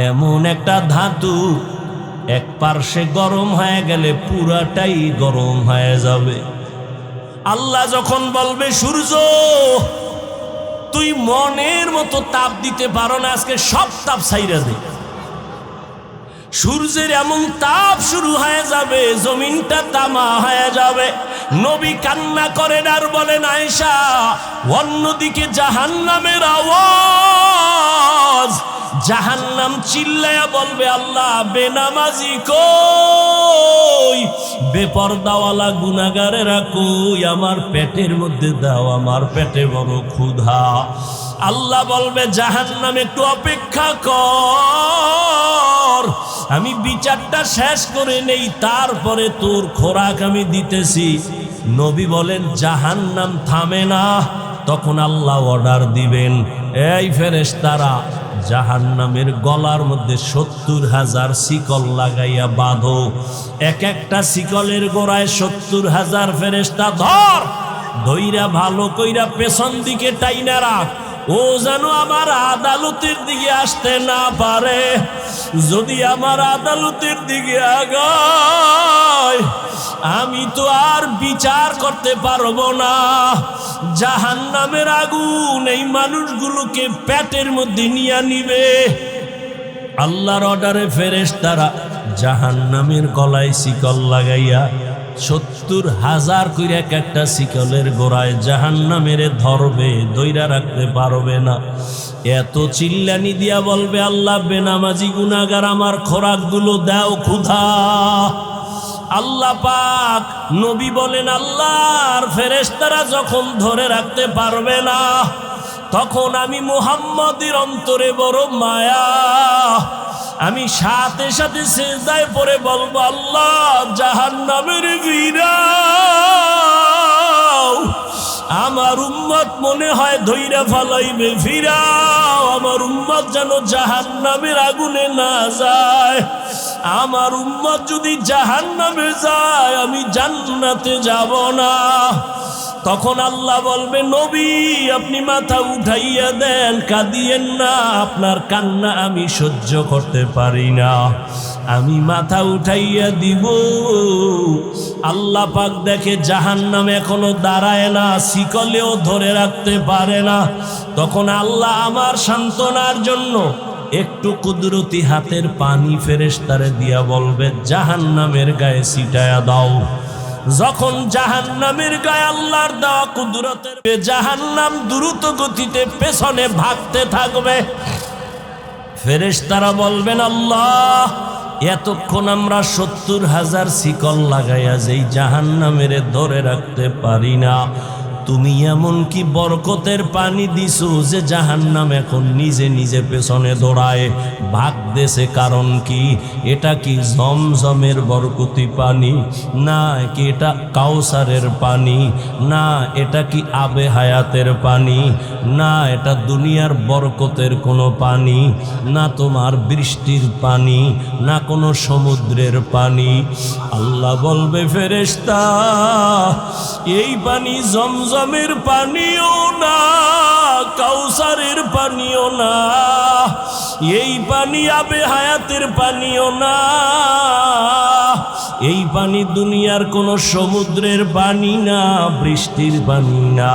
এমন একটা ধাতু, এক পার্শ্বে গরম হয়ে গেলে পুরাটাই গরম হয়ে যাবে। আল্লাহ যখন বলবে সূর্য তুই মনের মতো তাপ দিতে পারো না, আজকে সব তাপ ছাইরা দে, সূর্যের এমন তাপ শুরু হয়ে যাবে, জমিনটা তামা হয়ে যাবে। নবী কান্না করেন আর বলেন, আয়েশা অন্যদিকে জাহান্নামের আওয়াজ, জাহান্নাম চিল্লায়া বলবে আল্লাহ বেনামাজি কই, বেপরদাওয়ালা গুনাহগারেরা কই, আমার পেটের মধ্যে দাও, আমার পেটে বড় ক্ষুধা। আল্লাহ বলবে জাহান্নাম একটু অপেক্ষা কর, আমি বিচারটা শেষ করে নেই, তারপরে তোর খোরাক আমি দিতেছি। নবী বলেন জাহান্নাম থামে না, তখন আল্লাহ অর্ডার দিবেন, এই ফেরেশতারা জাহান্নামের গলার মধ্যে ৭০,০০০ শিকল লাগাইয়া বাঁধো, এক একটা শিকলের গোড়ায় ৭০,০০০ ফেরেশতা ধর, ধইরা ভালো কইরা পেছন দিকে টাইনা রাখ, ও যেন আমার আদালতের দিকে আসতে না পারে। যদি আমার আদালতের দিকে আগায় আমি তো আর বিচার করতে পারবো না। জাহান্নামের আগুন এই মানুষগুলোকে পেটের মধ্যে নিয়ে নিবে। আল্লাহর অর্ডারে ফেরেশতারা জাহান্নামের গলায় শিকল লাগাইয়া ৭০,০০০ কইরা এক একটা শিকলের গোড়ায় জাহান্নামের ধরবে, দইরা রাখতে পারবে না। এত চিল্লানি দিয়া বলবে আল্লাহ বেনামাজি গুনাহগার আমার খোরাকগুলো দাও ক্ষুধা। আল্লাহ পাক নবী বলেন আল্লাহর ফেরেশতারা যখন ধরে রাখতে পারবে না, তখন আমি মুহাম্মদের অন্তরে বড় মায়া, আমি সাথে সাথে সিজদায় পড়ে বলবো আল্লাহ জাহান্নামের ফিরাও, আমার উম্মত মনে হয় ধইরা ফালাইবে, ফিরাও, আমার উম্মত যেন জাহান্নামের আগুনে না যায়। আমার উম্মত যদি জাহান্নামে যায় আমি জান্নাতে যাব না। তখন আল্লাহ বলবে নবী আপনি মাথা উঠাইয়া দেন, কাঁদিয়েন না, আপনার কান্না আমি সহ্য করতে পারি না। আমি মাথা উঠাইয়া দিব। আল্লাহ পাক দেখে জাহান্নাম এখনো দাঁড়ায় না, শিকলেও ধরে রাখতে পারে না। তখন আল্লাহ আমার সান্ত্বনার জন্য একটু কুদরতি হাতের পানি ফেরেশতারে দিয়া বলবে জাহান্নামের গায়ে ছিটায়া দাও। যখন জাহান্নামের গায়ে আল্লাহর দেওয়া কুদরতের জাহান্নাম দ্রুত গতিতে পেছনে ভাগতে থাকবে, ফেরেশতারা বলবেন আল্লাহ এতক্ষণ আমরা ৭০,০০০ শিকল লাগাইয়া যেই জাহান্নামের ধরে রাখতে পারি না, তুমি এমন কি বরকতের পানি দিছো যে জাহান্নাম এখন নিজে নিজে পেছনে দৌড়ায় ভাগতেছে? কারণ কি? এটা কি জমজমের বরকতি পানি? না কি এটা কাউসারের পানি? না এটা কি আবে হায়াতের পানি? না এটা দুনিয়ার বরকতের কোনো পানি? না তোমার বৃষ্টির পানি? না কোনো সমুদ্রের পানি? আল্লাহ বলবে ফেরেশতা এই পানি জমজমের পানিও না, কাউসারের পানিও না, এই পানি আবে হায়াতের পানিও না, এই পানি দুনিয়ার কোন সমুদ্রের পানি না, বৃষ্টির পানি না।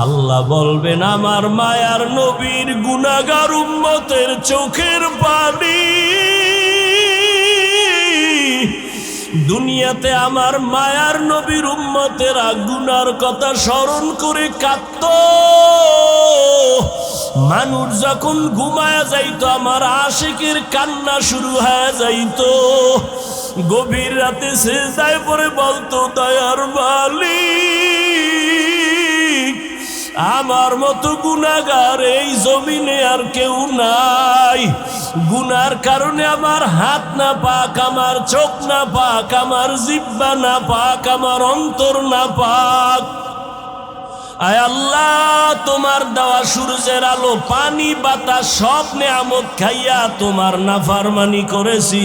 আল্লাহ বলবেন আমার মায়ার নবীর গুনাহগার উম্মতের চোখের পানি। দুনিয়াতে আমার মায়ার নবীর উম্মতেরা গুনার কথা স্মরণ করে কাঁদত, মানুষ যখন ঘুমায়া যাইতো আমার আশিকের কান্না শুরু হয়ে যাইতো। গভীর রাতে সিজদায় পড়ে বলতো দয়ার মালিক আমার মতো গুনাহগার এই জমিনে আর কেউ নাই। গুনার কারণে আমার হাত না পাক, আমার চোখ না পাক, আমার জিহ্বা না পাক, আমার অন্তর না পাক। আয় আল্লাহ, তোমার দেওয়া সূর্যের আলো, পানি, বাতাস সব নেয়ামত খাইয়া তোমার নাফরমানি করেছি।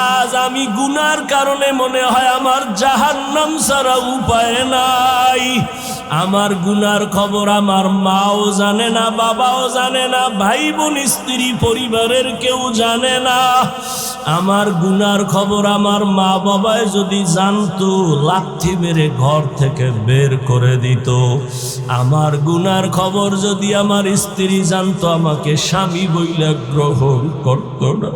আজ আমি গুনার কারণে মনে হয় আমার জাহান্নাম ছাড়া উপায় নাই। আমার গুনার খবর আমার মাও জানে না, বাবাও জানে না, ভাই বোন, স্ত্রী, পরিবারের কেউ জানে না। আমার গুনার খবর আমার মা বাবায় যদি জানতো, লাথি মেরে ঘর থেকে বের করে দিত। আমার গুনার খবর যদি আমার স্ত্রী জানতো, আমাকে স্বামী বইলা গ্রহণ করত না।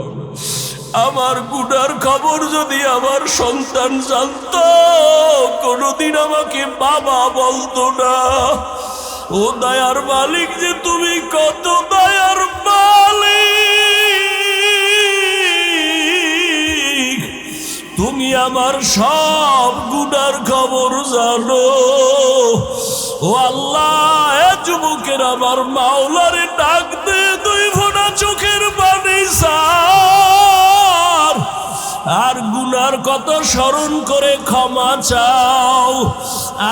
আমার গুনার খবর যদি আমার সন্তান জানতো, কোনোদিন আমাকে বাবা বলতো না। ও দয়ার মালিক, যে তুমি কত দয়ার মালিক, তুমি আমার সব গুনার খবর জানো। ও আল্লাহ, এ যুবকের আমার মাওলারে ডাক দে, দুই ফোঁটা চোখের পানি ছাড়, আর গুনার কত স্মরণ করে ক্ষমা চাও।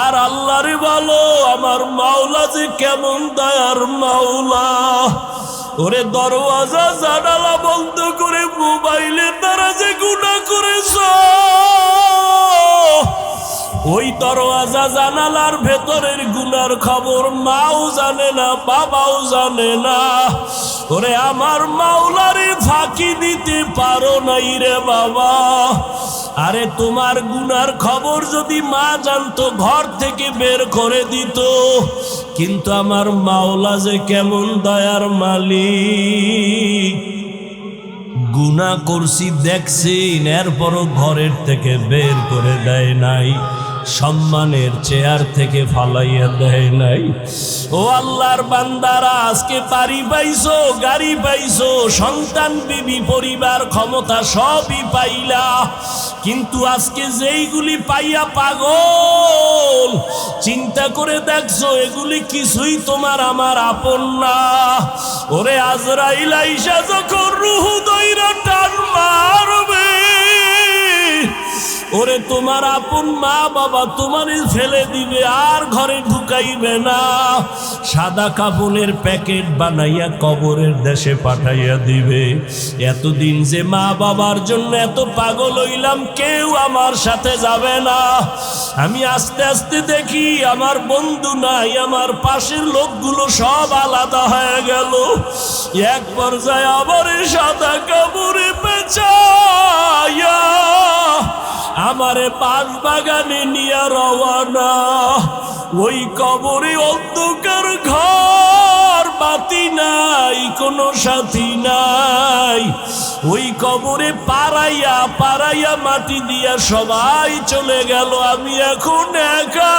আর আল্লাহরে বলো, আমার মাওলা যে কেমন দয়ার মাওলা। ওরে দরওয়াজা জানালা বন্ধ করে মোবাইলে তারা যে গুনাহ করেছ, ওই দরওয়াজা জানালার ভেতরের গুনার খবর মাও জানে না, বাবাও জানে না। ওরে আমার মাওলারে ফাঁকি দিতে পারো নাই রে বাবা। আরে তোমার গুনার খবর যদি মা জানতো, ঘর থেকে বের করে দিত। কিন্তু আমার মাওলা যে কেমন দয়ার মালিক, গুনাহ করছি দেখছেন, এরপরও ঘরের থেকে বের করে দেয় নাই, সম্মানের চেয়ার থেকে ফালাইয়া দেয় নাই। ও আল্লাহর বান্দারা, আজকে বাড়ি পাইছো, গাড়ি পাইছো, সন্তান, বিবি, পরিবার, ক্ষমতা সবই পাইলা, কিন্তু আজকে যেইগুলি পাইয়া পাগল, চিন্তা করে দেখছো এগুলি কিছুই তোমার আমার আপন না। ওরে আজরাইল আইসা যখন রুহু দইরা টান মারবে, ওরে তোমার আপন মা বাবা তোমারে ফেলে দিবে, আর ঘরে ঢুকাইবে না। সাদা কাপড়ের প্যাকেট বানাইয়া কবরের দেশে পাঠাইয়া দিবে। এতদিন যে মা বাবার জন্য এত পাগল হইলাম, কেউ আমার সাথে যাবে না। আমি আস্তে আস্তে দেখি আমার বন্ধু নাই, আমার পাশের লোকগুলো সব আলাদা হয়ে গেল। এক পর্যায়ে আবার সাদা কাপড়ে পেঁচাইয়া আমারে বাস বাগানে নিয়ে রওয়ানা। ওই কবরে অন্ধকার ঘর, বাতি নাই, কোনো সাথী নাই। ওই কবরে পাড়াইয়া পাড়াইয়া মাটি দিয়া সবাই চলে গেল, আমি এখন একা।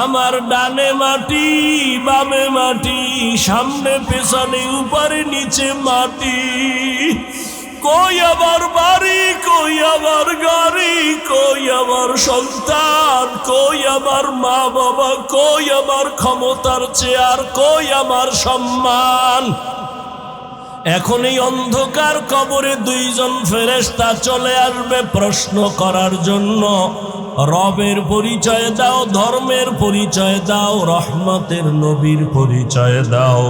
আমার ডানে মাটি, বামে মাটি, সামনে পেছনে, উপরে নিচে মাটি। কই আমার বাড়ি, কই আমার গাড়ি, কই আমার সন্তান, কই আমার মা বাবা, কই আমার ক্ষমতার চেয়ার, কই আমার সম্মান। এখন এই অন্ধকার কবরে দুইজন ফেরেশতা চলে আসবে প্রশ্ন করার জন্য। রবের পরিচয় দাও, ধর্মের পরিচয় দাও, রহমতের নবীর পরিচয় দাও।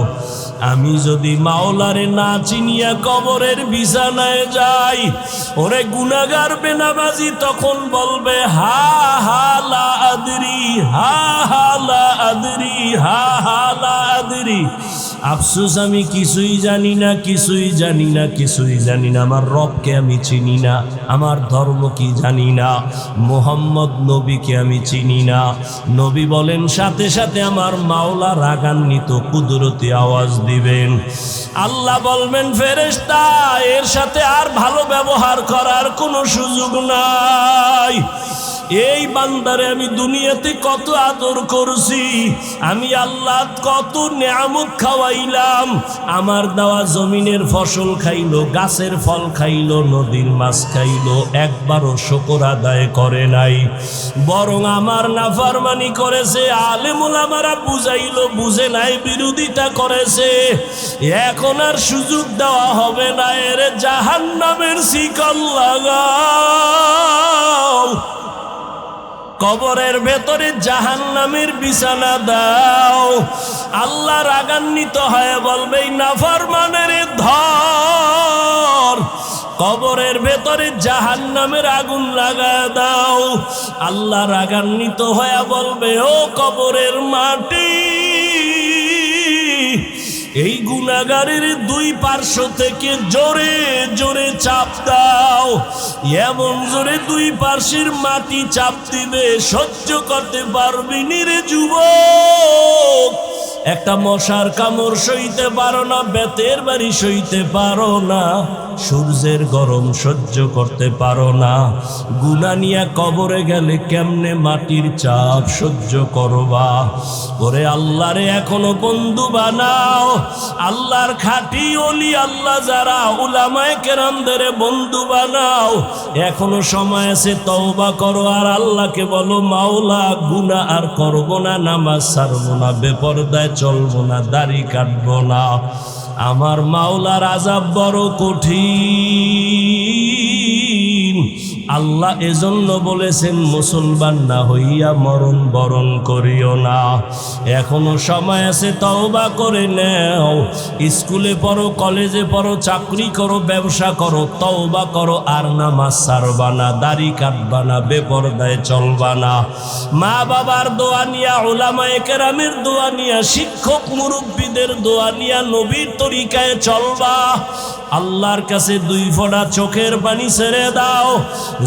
আমি যদি মাওলারে না চিনিয়া কবরের বিছানায় যাই, ওরে গুনাহগার বেনামাজি তখন বলবে, হা হা লা আদরি, হা হা লা আদরি, হা হা লা আদরি। আফসোস, আমি কিছুই জানি না, কিছুই জানি না, কিছুই জানি না। আমার রবকে আমি চিনি না, আমার ধর্ম কি জানি না, মুহাম্মদ নবীকে আমি চিনি না। নবী বলেন, সাথে সাথে আমার মাওলা রাগান্বিত কুদরতি আওয়াজ দিবেন। আল্লাহ বলবেন, ফেরেশতা, এর সাথে আর ভালো ব্যবহার করার কোনো সুযোগ নাই। এই বান্দারে আমি দুনিয়াতে কত আদর করছি, আমি আল্লাহ কত নেয়ামত খাওয়াইলাম। আমার দেওয়া জমিনের ফসল খাইলো, গাছের ফল খাইলো, নদীর মাছ খাইলো, একবারও শুকর আদায় করে নাই, বরং আমার নাফরমানি করেছে। আলেম ওলামারা বুঝাইলো, বুঝে নাই, বিরোধিতা করেছে। এখন আর সুযোগ দেওয়া হবে না, এর জাহান্নামের শিকল লাগাও। কবরের ভেতরে জাহান্নামের বিছানা দাও। আল্লাহ রাগান্বিত হয়ে বলবে নাফরমানের ধর, কবরের ভেতরে জাহান্নামের আগুন লাগায় দাও। আল্লাহ রাগান্বিত হয়ে বলবে ও কবরের মাটি, এই গুনাহগারের দুই পার্শ্ব থেকে জোরে জোরে চাপ দাও। এমন জোরে দুই পার্শ্বের মাটি চাপ দিবে, সহ্য করতে পারবি নি রে যুবক। একটা মশার কামড় সইতে পারো না, বেতের বাড়ি সইতে পারো না, সূর্যের গরম সহ্য করতে পারো না। গুনাহ নিয়ে কবরে গেলে কেমনে মাটির চাপ সহ্য করবা? ওরে আল্লাহরে এখনো বন্ধু বানাও। আল্লাহর খাঁটি ওলি আল্লাহ যারা, উলামায়ে কেরামদের বন্ধু বানাও। এখনো সময় আছে, তওবা করো আর আল্লাহকে বলো মাওলা গুনাহ আর করব না, নামাজ ছাড়বো না, বেপরদায় চলবো না, দাড়ি কাটবো না। আমার মাওলার আযাব বড় কঠিন। আল্লাহ এজন্য বলেছেন মুসলমান না হইয়া মরণ বরণ করিও না। এখনো সময় আছে, তওবা করে নাও। স্কুলে পড়ো, কলেজে পড়ো, চাকরি করো, ব্যবসা করো, তওবা করো আর নামাজ ছাড়বা না, দাড়ি কাটবা না, বেপরদায় চলবা না। মা বাবার দোয়া নিয়া, উলামায়ে কেরামের দোয়া নিয়া, শিক্ষক মুরব্বীদের দোয়া নিয়া নবীর তরিকায় চলবা। আল্লাহর কাছে দুই ফোঁটা চোখের পানি ছেড়ে দাও।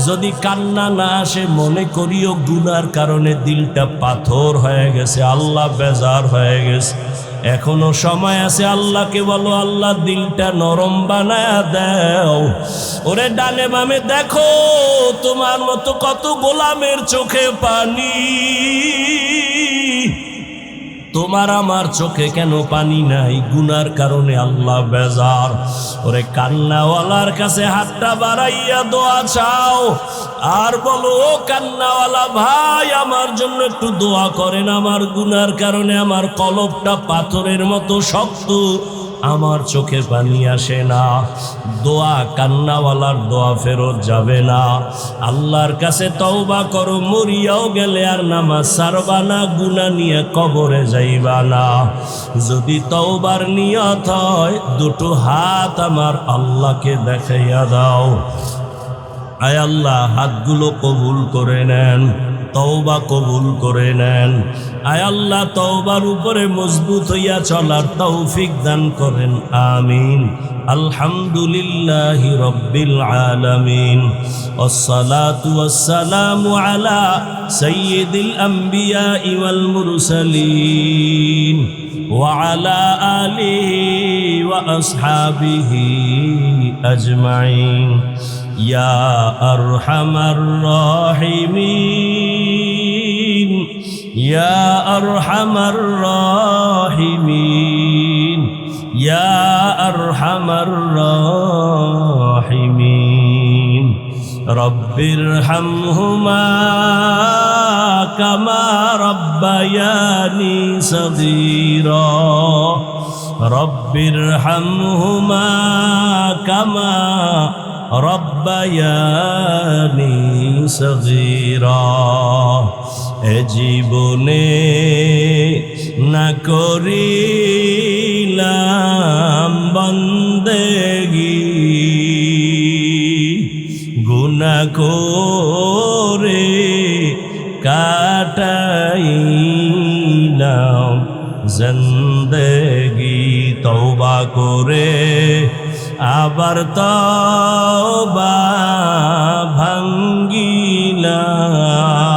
যদি কান্না না আসে, মনে করিও গুনার কারণে দিলটা পাথর হয়ে গেছে, আল্লাহ বেজার হয়ে গেছে। এখনো সময় আছে, আল্লাহকে বলো আল্লাহ দিলটা নরম বানায়া দাও। ওরে ডানে বামে দেখো, তোমার মতো কত গোলামের চোখে পানি, তোমার আমার চোখে কেন পানি নাই? গুনার কারণে আল্লাহ বেজার। ওরে কান্নাওয়ালার কাছে হাতটা বাড়াইয়া দোয়া চাও আর বলো ও কান্নাওয়ালা ভাই, আমার জন্য একটু দোয়া করেন। আমার গুনার কারণে আমার কলবটা পাথরের মতো শক্ত, আমার চোখে পানি আসে না। দোয়া কান্নাওয়ালার দোয়া ফেরত যাবে না। আল্লাহর কাছে তওবা করো, মরিয়াও গেলে আর নামাজ ছাড়বা না, গুনাহ নিয়ে কবরে যাইবা না। যদি তওবার নিয়ত হয়, দুটো হাত আমার আল্লাহকে দেখাইয়া দাও। আয় আল্লাহ, হাতগুলো কবুল করে নেন, তওবা কবুল করে নেন। আয় আল্লাহ, তওবার উপরে মজবুত হইয়া চলার তৌফিক দান করেন, আমিন। আলহামদুলিল্লাহি রাব্বিল আলামিন, ওয়াসসালাতু ওয়াসসালামু আলা সাইয়্যিদিল আমবিয়া ওয়াল মুরসালিন ওয়া আলা আলিহি ওয়া আসহাবিহি আজমাইন। ইয়া আরহামার রাহিমিন, ইয়া আরহামার রাহিমিন, ইয়া আরহামার রাহিমিন। রব্বিরহামহুমা কামা রব্বায়ানি সগীরা, রব্বিরহামহুমা কামা রব্বায়ানি সগীরা। এ জীবনে না করিলাম বন্দেগি, গুনাহ করে কাটাইলাম জিন্দেগি। তওবা করে আবার তওবা ভাঙ্গিলাম।